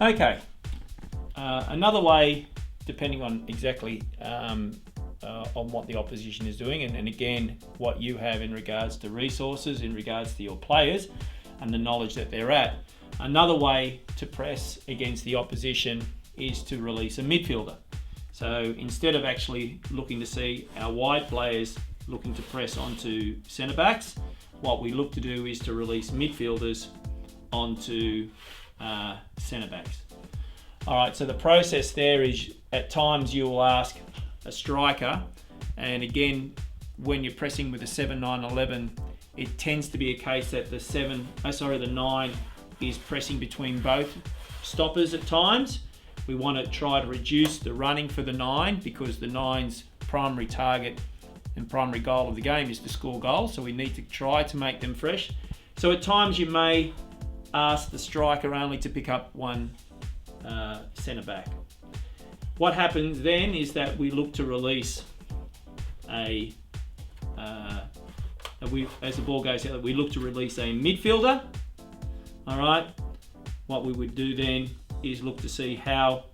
Okay, another way, depending on exactly on what the opposition is doing, and again, what you have in regards to resources, in regards to your players, and the knowledge that they're at. Another way to press against the opposition is to release a midfielder. So instead of actually looking to see our wide players looking to press onto centre backs, what we look to do is to release midfielders onto centre backs. All right, so the process there is, at times you will ask a striker, and again, when you're pressing with a 7, 9, 11, it tends to be a case that the 9 is pressing between both stoppers at times. We want to try to reduce the running for the 9, because the 9's primary target and primary goal of the game is to score goals, so we need to try to make them fresh. So at times you may ask the striker only to pick up one centre back. What happens then is that we look to release as the ball goes out, we look to release a midfielder. All right, what we would do then is look to see how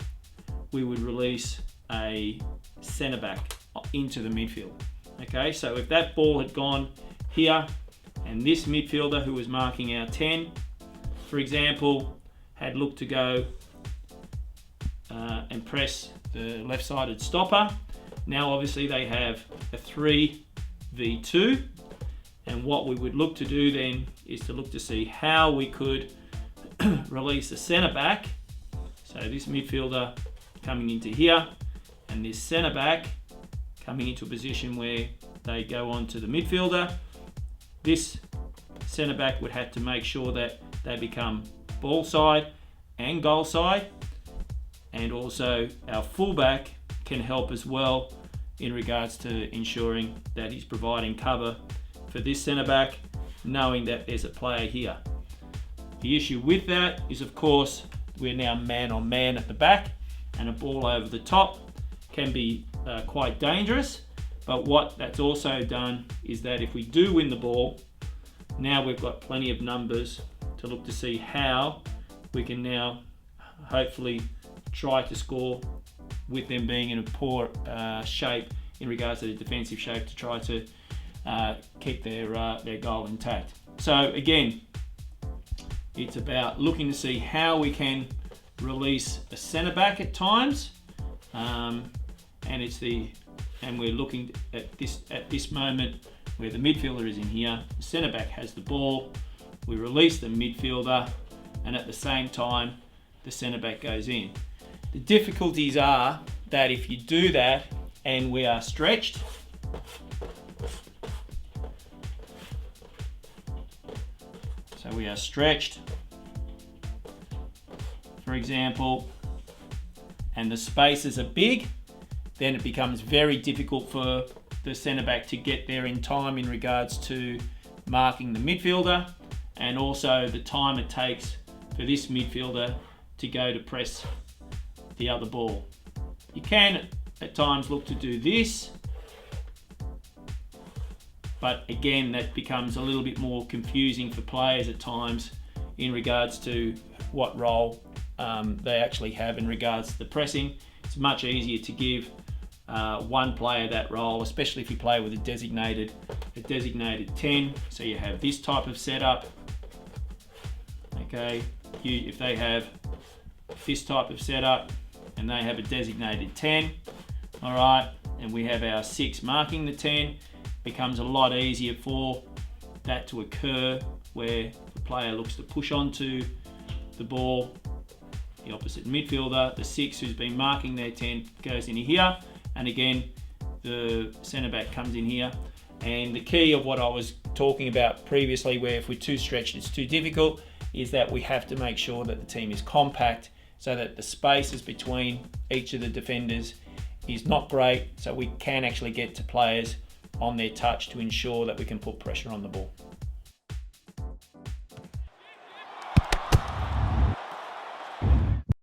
we would release a centre back into the midfield. Okay, so if that ball had gone here, and this midfielder who was marking our 10, for example, had looked to go and press the left-sided stopper, now obviously they have a 3v2, and what we would look to do then is to look to see how we could release a centre back. So this midfielder coming into here, and this centre back coming into a position where they go on to the midfielder. This centre back would have to make sure that they become ball side and goal side, and also our fullback can help as well in regards to ensuring that he's providing cover for this centre back, knowing that there's a player here. The issue with that is, of course, we're now man on man at the back, and a ball over the top can be quite dangerous. But what that's also done is that if we do win the ball, now we've got plenty of numbers to look to see how we can now hopefully try to score with them being in a poor shape in regards to the defensive shape, to try to keep their goal intact. So again, it's about looking to see how we can release a centre back at times, and we're looking at this moment where the midfielder is in here, the centre back has the ball, we release the midfielder, and at the same time the centre back goes in. The difficulties are that if you do that and we are stretched, for example, and the spaces are big, then it becomes very difficult for the centre back to get there in time in regards to marking the midfielder, and also the time it takes for this midfielder to go to press the other ball. You can at times look to do this, but again, that becomes a little bit more confusing for players at times in regards to what role they actually have in regards to the pressing. It's much easier to give one player that role, especially if you play with a designated 10. So you have this type of setup. Okay, if they have this type of setup and they have a designated 10, all right, and we have our 6 marking the 10, becomes a lot easier for that to occur, where the player looks to push onto the ball, the opposite midfielder, the 6 who's been marking their 10 goes in here, and again the centre back comes in here. And the key of what I was talking about previously, where if we're too stretched it's too difficult, is that we have to make sure that the team is compact, so that the spaces between each of the defenders is not great, so we can actually get to players on their touch to ensure that we can put pressure on the ball.